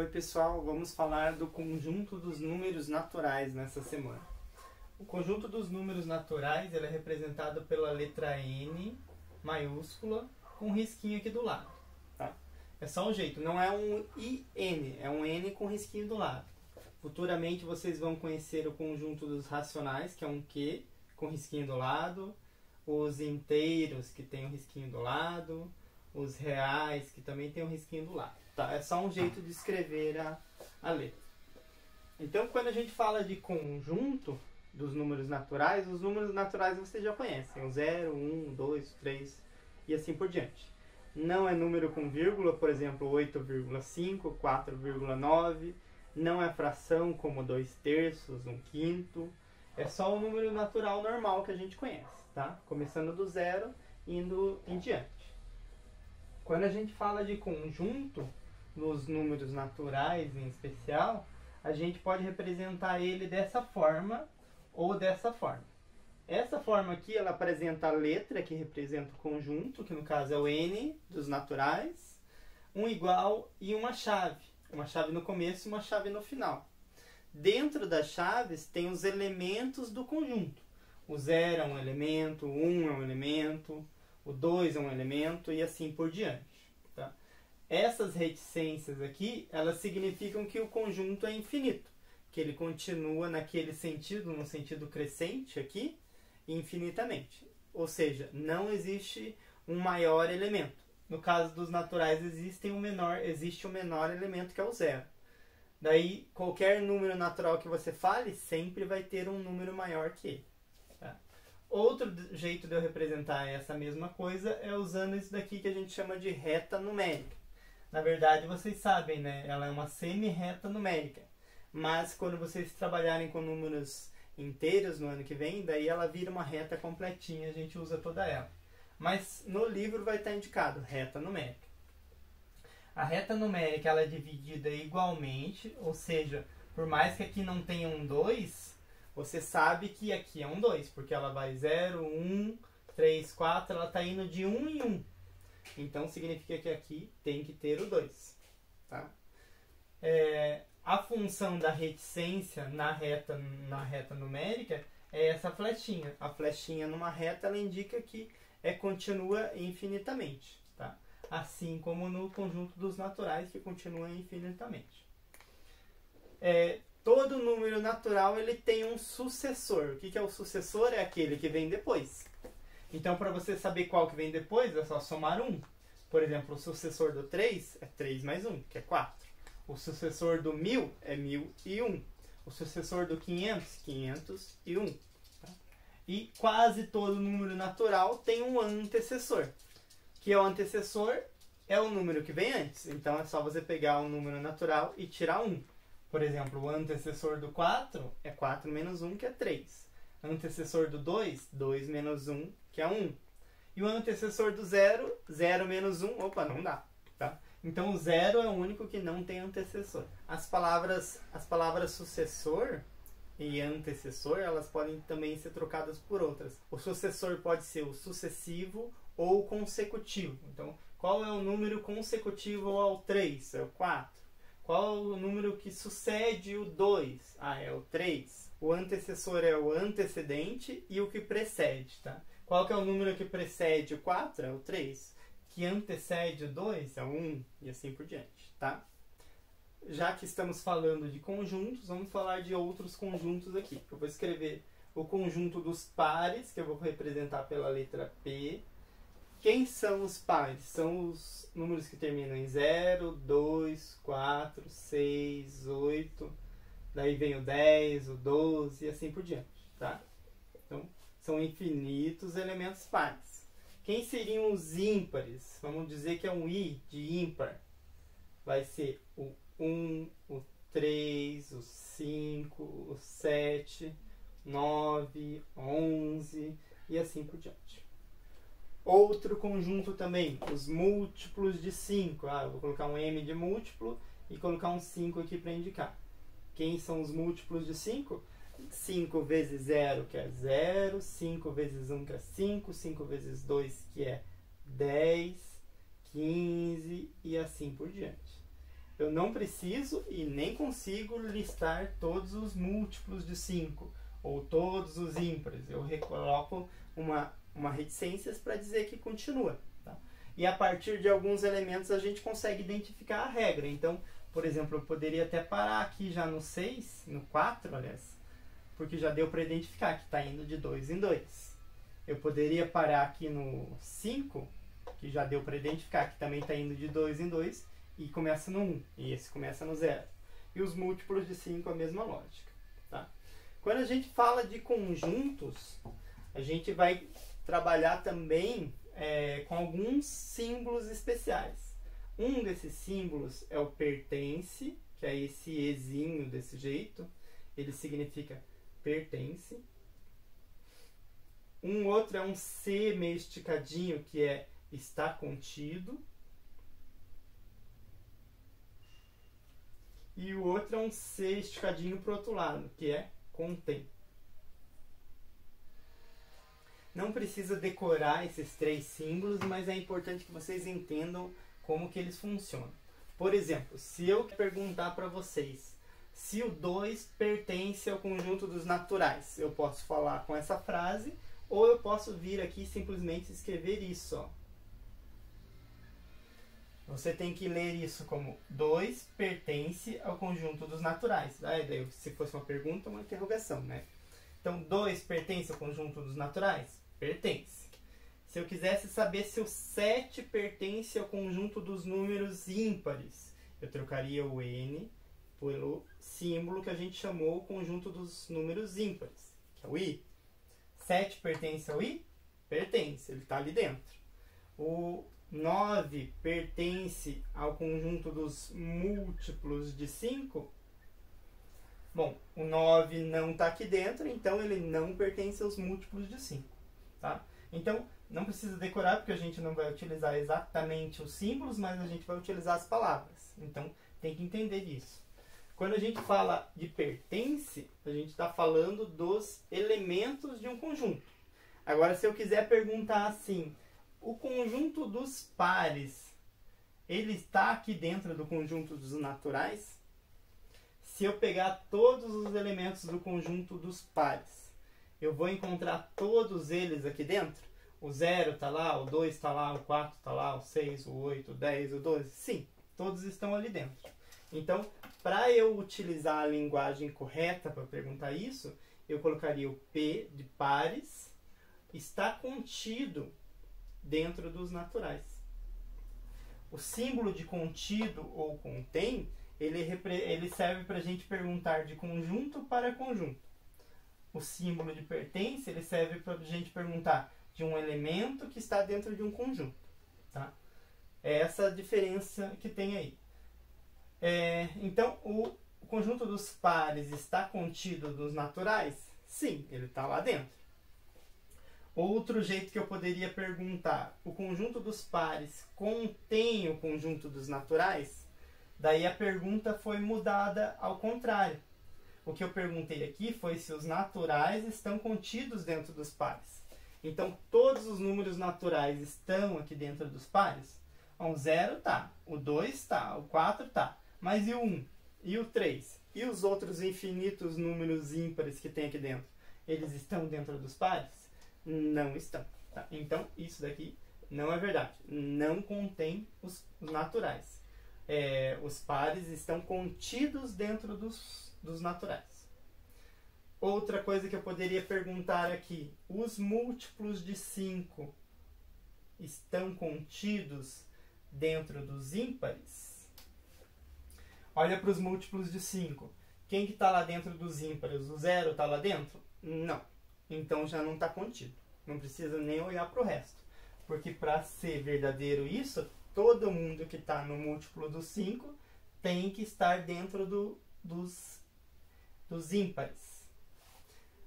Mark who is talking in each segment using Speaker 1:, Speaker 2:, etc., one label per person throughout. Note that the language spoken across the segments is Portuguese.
Speaker 1: Oi pessoal, vamos falar do conjunto dos números naturais nessa semana. O conjunto dos números naturais ele é representado pela letra N maiúscula com um risquinho aqui do lado. Tá? É só um jeito, não é um IN, é um N com risquinho do lado. Futuramente vocês vão conhecer o conjunto dos racionais, que é um Q com risquinho do lado, os inteiros, que tem um risquinho do lado, os reais, que também tem um risquinho do lado. Tá? É só um jeito de escrever a letra. Então, quando a gente fala de conjunto dos números naturais, os números naturais vocês já conhecem. O 0, 1, 2, 3 e assim por diante. Não é número com vírgula, por exemplo, 8,5, 4,9. Não é fração como 2/3, 1/5. É só o número natural normal que a gente conhece. Tá? Começando do zero, indo em diante. Quando a gente fala de conjunto, nos números naturais em especial, a gente pode representar ele dessa forma ou dessa forma. Essa forma aqui, ela apresenta a letra que representa o conjunto, que no caso é o N dos naturais, um igual e uma chave. Uma chave no começo e uma chave no final. Dentro das chaves tem os elementos do conjunto. O 0 é um elemento, o 1 é um elemento, o 2 é um elemento e assim por diante. Tá? Essas reticências aqui, elas significam que o conjunto é infinito, que ele continua naquele sentido, no sentido crescente aqui, infinitamente. Ou seja, não existe um maior elemento. No caso dos naturais, existe o menor elemento, que é o 0. Daí, qualquer número natural que você fale, sempre vai ter um número maior que ele. Tá? Outro jeito de eu representar essa mesma coisa é usando isso daqui que a gente chama de reta numérica. Na verdade, vocês sabem, né? Ela é uma semi-reta numérica. Mas quando vocês trabalharem com números inteiros no ano que vem, daí ela vira uma reta completinha, a gente usa toda ela. Mas no livro vai estar indicado reta numérica. A reta numérica ela é dividida igualmente, ou seja, por mais que aqui não tenha um 2, você sabe que aqui é um 2, porque ela vai 0, 1, 3, 4, ela está indo de 1 em 1. Então significa que aqui tem que ter o 2. Tá? A função da reticência na reta numérica é essa flechinha. A flechinha numa reta ela indica que continua infinitamente. Tá? Assim como no conjunto dos naturais, que continua infinitamente. Todo número natural ele tem um sucessor. O que é o sucessor? É aquele que vem depois. Então, para você saber qual que vem depois, é só somar 1. Por exemplo, o sucessor do 3 é 3 mais 1, que é 4. O sucessor do 1000 é 1001. O sucessor do 500, 501. Tá? E quase todo número natural tem um antecessor. Que é o antecessor é o número que vem antes. Então, é só você pegar um número natural e tirar 1. Por exemplo, o antecessor do 4 é 4 menos 1, que é 3. Antecessor do 2, 2 menos 1, que é 1. E o antecessor do 0, 0 menos 1, opa, não dá. Tá? Então, o 0 é o único que não tem antecessor. As palavras sucessor e antecessor, elas podem também ser trocadas por outras. O sucessor pode ser o sucessivo ou o consecutivo. Então, qual é o número consecutivo ao 3? É o 4. Qual é o número que sucede o 2? É o 3. O antecessor é o antecedente e o que precede. Tá? Qual que é o número que precede o 4? É o 3. Que antecede o 2 é o 1 e assim por diante. Tá? Já que estamos falando de conjuntos, vamos falar de outros conjuntos aqui. Eu vou escrever o conjunto dos pares, que eu vou representar pela letra P. Quem são os pares? São os números que terminam em 0, 2, 4, 6, 8. Daí vem o 10, o 12 e assim por diante. Tá? Então, são infinitos elementos pares. Quem seriam os ímpares? Vamos dizer que é um I de ímpar. Vai ser o 1, o 3, o 5, o 7, 9, 11 e assim por diante. Outro conjunto também, os múltiplos de 5. Eu vou colocar um M de múltiplo e colocar um 5 aqui para indicar. Quem são os múltiplos de 5? 5 vezes 0, que é 0. 5 vezes 1, que é 5. 5 vezes 2, que é 10. 15 e assim por diante. eu não preciso e nem consigo listar todos os múltiplos de 5 ou todos os ímpares. Eu recoloco uma reticências para dizer que continua. Tá? E a partir de alguns elementos a gente consegue identificar a regra. Então, por exemplo, eu poderia até parar aqui já no 6, no 4, aliás, porque já deu para identificar que está indo de 2 em 2. Eu poderia parar aqui no 5, que já deu para identificar que também está indo de 2 em 2, e começa no 1, e esse começa no 0. E os múltiplos de 5, a mesma lógica. Tá? Quando a gente fala de conjuntos, a gente vai trabalhar também com alguns símbolos especiais. Um desses símbolos é o pertence, que é esse ezinho desse jeito. Ele significa pertence. Um outro é um C meio esticadinho, que é está contido. E o outro é um C esticadinho para o outro lado, que é contém. Não precisa decorar esses 3 símbolos, mas é importante que vocês entendam como que eles funcionam. Por exemplo, se eu perguntar para vocês se o 2 pertence ao conjunto dos naturais, eu posso falar com essa frase, ou eu posso vir aqui e simplesmente escrever isso. Ó. Você tem que ler isso como 2 pertence ao conjunto dos naturais. Daí, se fosse uma pergunta, uma interrogação, né? Então, 2 pertence ao conjunto dos naturais? Pertence. Se eu quisesse saber se o 7 pertence ao conjunto dos números ímpares, eu trocaria o N pelo símbolo que a gente chamou o conjunto dos números ímpares, que é o I. 7 pertence ao I? Pertence, ele está ali dentro. O 9 pertence ao conjunto dos múltiplos de 5? Bom, o 9 não está aqui dentro, então ele não pertence aos múltiplos de 5. Tá? Então, não precisa decorar, porque a gente não vai utilizar exatamente os símbolos, mas a gente vai utilizar as palavras. Então, tem que entender isso. Quando a gente fala de pertence, a gente está falando dos elementos de um conjunto. Agora, se eu quiser perguntar assim, o conjunto dos pares, ele está aqui dentro do conjunto dos naturais? Se eu pegar todos os elementos do conjunto dos pares, eu vou encontrar todos eles aqui dentro? O 0 está lá, o 2 está lá, o 4 está lá, o 6, o 8, o 10, o 12? Sim, todos estão ali dentro. Então, para eu utilizar a linguagem correta para perguntar isso, eu colocaria o P de pares, está contido dentro dos naturais. O símbolo de contido ou contém, ele serve para a gente perguntar de conjunto para conjunto. O símbolo de pertence, ele serve para a gente perguntar de um elemento que está dentro de um conjunto. Tá? É essa a diferença que tem aí. Então, o conjunto dos pares está contido dos naturais? Sim, ele está lá dentro. Outro jeito que eu poderia perguntar, o conjunto dos pares contém o conjunto dos naturais? Daí a pergunta foi mudada ao contrário. O que eu perguntei aqui foi se os naturais estão contidos dentro dos pares. Então, todos os números naturais estão aqui dentro dos pares? O 0 está, o 2 está, o 4 está. Mas e o 1? E o 3? E os outros infinitos números ímpares que tem aqui dentro? Eles estão dentro dos pares? Não estão. Tá? Então, isso daqui não é verdade. Não contém os naturais. Os pares estão contidos dentro dos naturais. Outra coisa que eu poderia perguntar aqui. Os múltiplos de 5 estão contidos dentro dos ímpares? Olha para os múltiplos de 5. Quem que está lá dentro dos ímpares? O 0 está lá dentro? Não. Então já não está contido. Não precisa nem olhar para o resto. Porque para ser verdadeiro isso, todo mundo que está no múltiplo do 5 tem que estar dentro dos ímpares.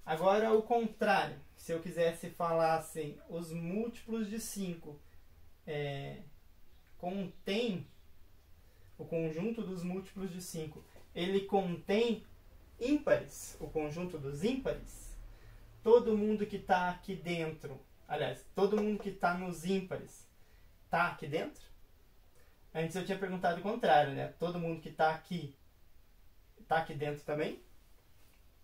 Speaker 1: Agora o contrário. Se eu quisesse falar assim, os múltiplos de 5 contém o conjunto dos múltiplos de 5, ele contém ímpares, o conjunto dos ímpares? Todo mundo que está aqui dentro, aliás, todo mundo que está nos ímpares, está aqui dentro? Antes eu tinha perguntado o contrário, né? Todo mundo que está aqui dentro também?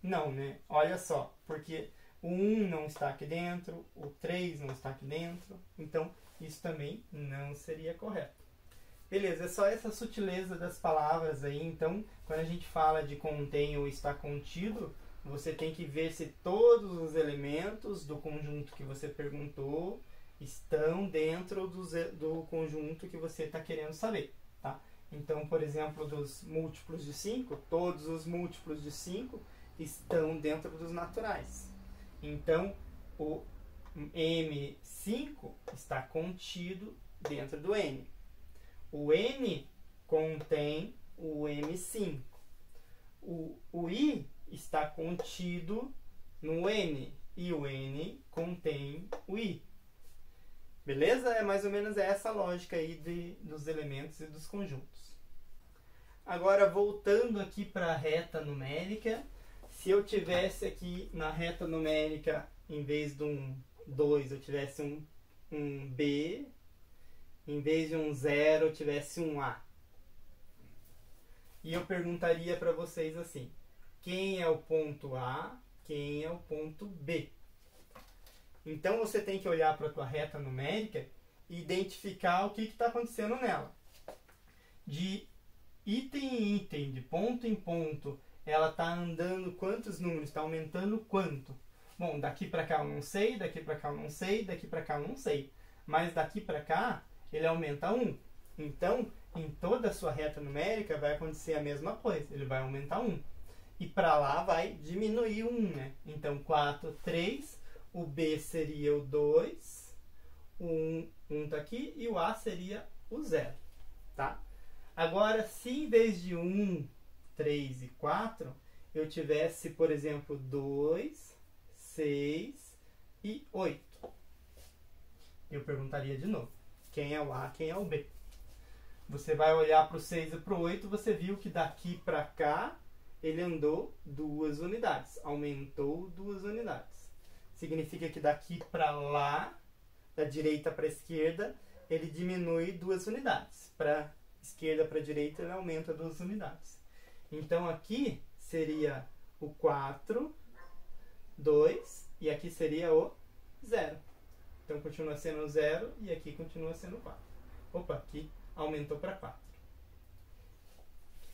Speaker 1: Não, né? Olha só, porque o 1 não está aqui dentro, o 3 não está aqui dentro, então isso também não seria correto. Beleza, é só essa sutileza das palavras aí. Então, quando a gente fala de contém ou está contido, você tem que ver se todos os elementos do conjunto que você perguntou estão dentro do conjunto que você está querendo saber, tá? Então, por exemplo, dos múltiplos de 5, todos os múltiplos de 5 estão dentro dos naturais. Então, o M5 está contido dentro do N. O N contém o M5. O I está contido no N. E o N contém o I. Beleza? É mais ou menos essa lógica aí dos elementos e dos conjuntos. Agora, voltando aqui para a reta numérica. Se eu tivesse aqui na reta numérica, em vez de um 2, eu tivesse um B. Em vez de um 0, eu tivesse um A. E eu perguntaria para vocês assim: quem é o ponto A? Quem é o ponto B? Então você tem que olhar para a tua reta numérica e identificar o que está acontecendo nela. De item em item, de ponto em ponto, ela está andando quantos números? Está aumentando quanto? Bom, daqui para cá eu não sei, daqui para cá eu não sei, daqui para cá eu não sei. Mas daqui para cá ele aumenta 1. Então, em toda a sua reta numérica vai acontecer a mesma coisa. Ele vai aumentar 1. E para lá vai diminuir 1, né? Então, 4, 3. O B seria o 2. O 1 está aqui. E o A seria o 0. Tá? Agora, se em vez de 1, 3 e 4, eu tivesse, por exemplo, 2, 6 e 8. Eu perguntaria de novo: quem é o A, quem é o B? Você vai olhar para o 6 e para o 8, você viu que daqui para cá ele andou 2 unidades, aumentou 2 unidades. Significa que daqui para lá, da direita para a esquerda, ele diminui 2 unidades. Para esquerda para a direita, ele aumenta 2 unidades. Então aqui seria o 4, 2, e aqui seria o 0. Então continua sendo 0 e aqui continua sendo 4. Opa, aqui aumentou para 4.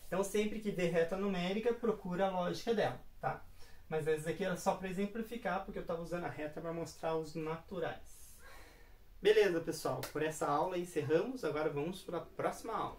Speaker 1: Então sempre que ver reta numérica, procura a lógica dela, tá? Mas esse aqui era só para exemplificar, porque eu estava usando a reta para mostrar os naturais. Beleza, pessoal. Por essa aula encerramos. Agora vamos para a próxima aula.